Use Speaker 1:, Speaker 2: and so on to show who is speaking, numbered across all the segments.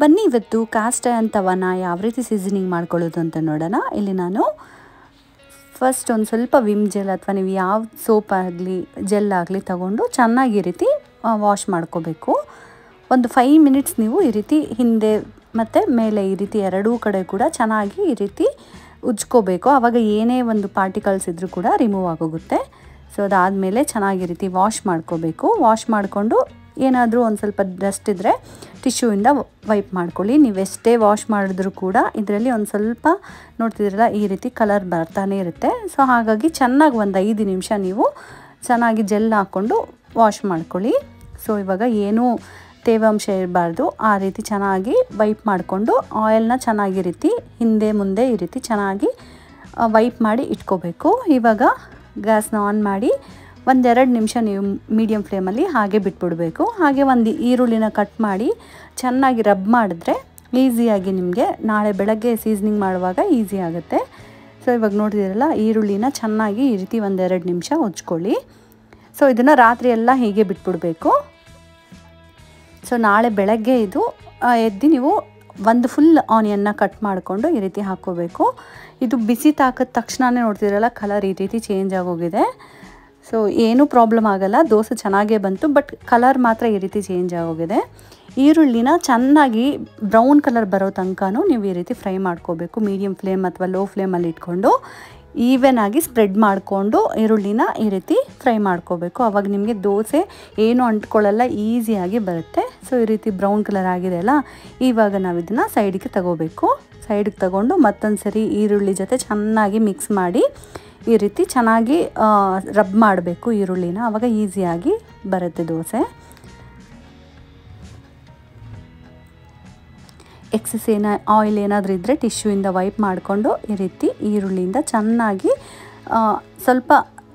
Speaker 1: ಬನ್ನಿ ಇವತ್ತು cost iron ತವಾನ ಯಾವ ರೀತಿ ಸೀಸನಿಂಗ್ ಮಾಡ್ಕೊಳ್ಳೋದು ಅಂತ ನೋಡೋಣ. ಇಲ್ಲಿ ನಾನು ಫಸ್ಟ್ ಒಂದು ಸ್ವಲ್ಪ ವಿಮ್ ಜೆಲ್ ಅಥವಾ ನೀವು ಯಾವ ಸೋಪ್ ಆಗಲಿ ಜೆಲ್ ಆಗಲಿ ತಗೊಂಡು ಚೆನ್ನಾಗಿ ಈ ರೀತಿ ವಾಶ್ ಮಾಡ್ಕೋಬೇಕು. ಒಂದು 5 ಮಿನಿಟ್ಸ್ ನೀವು ಈ ರೀತಿ ಹಿಂದೆ ಮತ್ತು ಮೇಲೆ ಈ ರೀತಿ ಎರಡೂ ಕಡೆ ಕೂಡ ಚೆನ್ನಾಗಿ ಈ ರೀತಿ ಉಜ್ಕೋಬೇಕು. ಆವಾಗ ಏನೇ ಒಂದು ಪಾರ್ಟಿಕಲ್ಸ್ ಇದ್ದರೂ ಕೂಡ ರಿಮೂವ್ ಆಗೋಗುತ್ತೆ. ಸೊ ಅದಾದಮೇಲೆ ಚೆನ್ನಾಗಿ ಈ ರೀತಿ ವಾಶ್ ಮಾಡ್ಕೋಬೇಕು. ವಾಶ್ ಮಾಡಿಕೊಂಡು ಏನಾದರೂ ಒಂದು ಸ್ವಲ್ಪ ಡಸ್ಟ್ ಇದ್ದರೆ ಟಿಶ್ಯೂಯಿಂದ ವೈಪ್ ಮಾಡ್ಕೊಳ್ಳಿ. ನೀವು ಎಷ್ಟೇ ವಾಶ್ ಮಾಡಿದ್ರೂ ಕೂಡ ಇದರಲ್ಲಿ ಒಂದು ಸ್ವಲ್ಪ ನೋಡ್ತಿದ್ದೀರಲ್ಲ ಈ ರೀತಿ ಕಲರ್ ಬರ್ತಾನೆ ಇರುತ್ತೆ. ಸೊ ಹಾಗಾಗಿ ಚೆನ್ನಾಗಿ ಒಂದು 5 ನಿಮಿಷ ನೀವು ಚೆನ್ನಾಗಿ ಜೆಲ್ ಹಾಕ್ಕೊಂಡು ವಾಶ್ ಮಾಡ್ಕೊಳ್ಳಿ. ಸೊ ಇವಾಗ ಏನೂ ತೇವಾಂಶ ಇರಬಾರ್ದು, ಆ ರೀತಿ ಚೆನ್ನಾಗಿ ವೈಪ್ ಮಾಡಿಕೊಂಡು ಆಯಿಲ್ನ ಚೆನ್ನಾಗಿ ಈ ರೀತಿ ಹಿಂದೆ ಮುಂದೆ ಈ ರೀತಿ ಚೆನ್ನಾಗಿ ವೈಪ್ ಮಾಡಿ ಇಟ್ಕೋಬೇಕು. ಇವಾಗ ಗ್ಯಾಸ್ನ ಆನ್ ಮಾಡಿ 1-2 ನಿಮಿಷ ನೀವು ಮೀಡಿಯಮ್ ಫ್ಲೇಮಲ್ಲಿ ಹಾಗೆ ಬಿಟ್ಬಿಡಬೇಕು. ಹಾಗೆ ಒಂದು ಈರುಳ್ಳಿನ ಕಟ್ ಮಾಡಿ ಚೆನ್ನಾಗಿ ರಬ್ ಮಾಡಿದ್ರೆ ಈಸಿಯಾಗಿ ನಿಮಗೆ ನಾಳೆ ಬೆಳಗ್ಗೆ ಸೀಸನಿಂಗ್ ಮಾಡುವಾಗ ಈಸಿ ಆಗುತ್ತೆ. ಸೊ ಇವಾಗ ನೋಡಿದಿರಲ್ಲ ಈರುಳ್ಳಿನ ಚೆನ್ನಾಗಿ ಈ ರೀತಿ 1-2 ನಿಮಿಷ ಉಜ್ಕೊಳ್ಳಿ. ಸೊ ಇದನ್ನು ರಾತ್ರಿ ಎಲ್ಲ ಹೀಗೆ ಬಿಟ್ಬಿಡಬೇಕು. ಸೊ ನಾಳೆ ಬೆಳಗ್ಗೆ ಇದು ಎದ್ದು ನೀವು ಒಂದು ಫುಲ್ ಆನಿಯನ್ನ ಕಟ್ ಮಾಡಿಕೊಂಡು ಈ ರೀತಿ ಹಾಕ್ಕೋಬೇಕು. ಇದು ಬಿಸಿ ತಾಕಿದ ತಕ್ಷಣವೇ ನೋಡ್ತಿರಲ್ಲ ಕಲರ್ ಈ ರೀತಿ ಚೇಂಜ್ ಆಗೋಗಿದೆ. ಸೊ ಏನೂ ಪ್ರಾಬ್ಲಮ್ ಆಗೋಲ್ಲ, ದೋಸೆ ಚೆನ್ನಾಗೇ ಬಂತು, ಬಟ್ ಕಲರ್ ಮಾತ್ರ ಈ ರೀತಿ ಚೇಂಜ್ ಆಗೋಗಿದೆ. ಈರುಳ್ಳಿನ ಚೆನ್ನಾಗಿ ಬ್ರೌನ್ ಕಲರ್ ಬರೋ ತನಕನೂ ನೀವು ಈ ರೀತಿ ಫ್ರೈ ಮಾಡ್ಕೋಬೇಕು. ಮೀಡಿಯಮ್ ಫ್ಲೇಮ್ ಅಥವಾ ಲೋ ಫ್ಲೇಮಲ್ಲಿ ಇಟ್ಕೊಂಡು ಈವನ್ ಆಗಿ ಸ್ಪ್ರೆಡ್ ಮಾಡಿಕೊಂಡು ಈರುಳ್ಳಿನ ಈ ರೀತಿ ಫ್ರೈ ಮಾಡ್ಕೋಬೇಕು. ಆವಾಗ ನಿಮಗೆ ದೋಸೆ ಏನೂ ಅಂಟ್ಕೊಳ್ಳಲ್ಲ, ಈಸಿಯಾಗಿ ಬರುತ್ತೆ. ಸೊ ಈ ರೀತಿ ಬ್ರೌನ್ ಕಲರ್ ಆಗಿದೆ ಅಲ್ಲ, ಇವಾಗ ನಾವು ಇದನ್ನು ಸೈಡಿಗೆ ತಗೋಬೇಕು. ಸೈಡಿಗೆ ತಗೊಂಡು ಮತ್ತೊಂದು ಸರಿ ಈರುಳ್ಳಿ ಜೊತೆ ಚೆನ್ನಾಗಿ ಮಿಕ್ಸ್ ಮಾಡಿ ಈ ರೀತಿ ಚೆನ್ನಾಗಿ ರಬ್ ಮಾಡಬೇಕು ಈರುಳ್ಳಿನ, ಆವಾಗ ಈಸಿಯಾಗಿ ಬರುತ್ತೆ ದೋಸೆ. ಎಕ್ಸಸ್ ಆಯಿಲ್ ಏನಾದರೂ ಇದ್ದರೆ ಟಿಶ್ಯೂಯಿಂದ ವೈಪ್ ಮಾಡಿಕೊಂಡು ಈ ರೀತಿ ಈರುಳ್ಳಿಯಿಂದ ಚೆನ್ನಾಗಿ ಸ್ವಲ್ಪ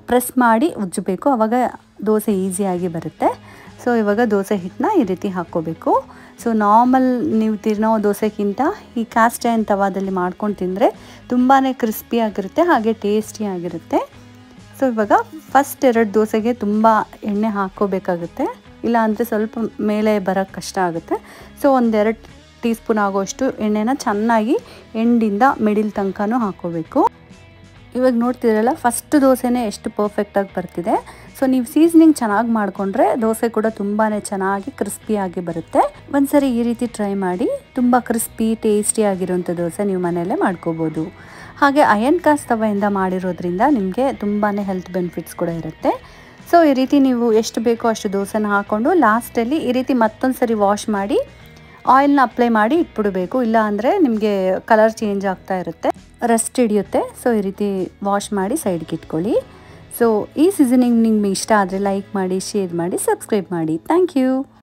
Speaker 1: ಪ್ರೆಸ್ ಮಾಡಿ ಉಜ್ಜಬೇಕು, ಆವಾಗ ದೋಸೆ ಈಸಿಯಾಗಿ ಬರುತ್ತೆ. ಸೊ ಇವಾಗ ದೋಸೆ ಹಿಟ್ಟನ್ನ ಈ ರೀತಿ ಹಾಕ್ಕೋಬೇಕು. ಸೊ ನಾರ್ಮಲ್ ನೀವು ತಿನ್ನೋ ದೋಸೆಗಿಂತ ಈ ಕಾಸ್ಟ್ ಐರನ್ ತವಾದಲ್ಲಿ ಮಾಡ್ಕೊಂಡು ತಿಂದರೆ ತುಂಬಾ ಕ್ರಿಸ್ಪಿಯಾಗಿರುತ್ತೆ, ಹಾಗೆ ಟೇಸ್ಟಿಯಾಗಿರುತ್ತೆ. ಸೊ ಇವಾಗ ಫಸ್ಟ್ 2 ದೋಸೆಗೆ ತುಂಬ ಎಣ್ಣೆ ಹಾಕ್ಕೋಬೇಕಾಗುತ್ತೆ, ಇಲ್ಲಾಂದರೆ ಸ್ವಲ್ಪ ಮೇಲೆ ಬರೋಕ್ಕೆ ಕಷ್ಟ ಆಗುತ್ತೆ. ಸೊ 1-2 ಟೀ ಸ್ಪೂನ್ ಆಗೋಷ್ಟು ಎಣ್ಣೆನ ಚೆನ್ನಾಗಿ ಎಂಡಿಂದ ಮಿಡಿಲ್ ತನಕನೂ ಹಾಕ್ಕೋಬೇಕು. ಇವಾಗ ನೋಡ್ತಿರಲ್ಲ ಫಸ್ಟ್ ದೋಸೆನೇ ಎಷ್ಟು ಪರ್ಫೆಕ್ಟಾಗಿ ಬರ್ತಿದೆ. ಸೊ ನೀವು ಸೀಸನಿಂಗ್ ಚೆನ್ನಾಗಿ ಮಾಡಿಕೊಂಡ್ರೆ ದೋಸೆ ಕೂಡ ತುಂಬಾ ಚೆನ್ನಾಗಿ ಕ್ರಿಸ್ಪಿಯಾಗಿ ಬರುತ್ತೆ. ಒಂದ್ಸರಿ ಈ ರೀತಿ ಟ್ರೈ ಮಾಡಿ, ತುಂಬ ಕ್ರಿಸ್ಪಿ ಟೇಸ್ಟಿಯಾಗಿರೋಂಥ ದೋಸೆ ನೀವು ಮನೆಯಲ್ಲೇ ಮಾಡ್ಕೋಬೋದು. ಹಾಗೆ ಅಯನ್ ಕಾಸ್ಟ್ ತವೆಯಿಂದ ಮಾಡಿರೋದ್ರಿಂದ ನಿಮಗೆ ತುಂಬಾ ಹೆಲ್ತ್ ಬೆನಿಫಿಟ್ಸ್ ಕೂಡ ಇರುತ್ತೆ. ಸೊ ಈ ರೀತಿ ನೀವು ಎಷ್ಟು ಬೇಕೋ ಅಷ್ಟು ದೋಸೆನ ಹಾಕ್ಕೊಂಡು ಲಾಸ್ಟಲ್ಲಿ ಈ ರೀತಿ ಮತ್ತೊಂದು ಸರಿ ವಾಶ್ ಮಾಡಿ ಆಯಿಲ್ನ ಅಪ್ಲೈ ಮಾಡಿ ಇಟ್ಬಿಡಬೇಕು. ಇಲ್ಲ ಅಂದರೆ ನಿಮಗೆ ಕಲರ್ ಚೇಂಜ್ ಆಗ್ತಾ ಇರುತ್ತೆ, ರಸ್ಟ್ ಹಿಡಿಯುತ್ತೆ. ಸೊ ಈ ರೀತಿ ವಾಶ್ ಮಾಡಿ ಸೈಡ್ಗೆ ಇಟ್ಕೊಳ್ಳಿ. ಸೊ ಈ ಸೀಸನಿಂಗ್ ನಿಮ್ಗೆ ಇಷ್ಟ ಆದರೆ ಲೈಕ್ ಮಾಡಿ, ಶೇರ್ ಮಾಡಿ, ಸಬ್ಸ್ಕ್ರೈಬ್ ಮಾಡಿ. Thank you.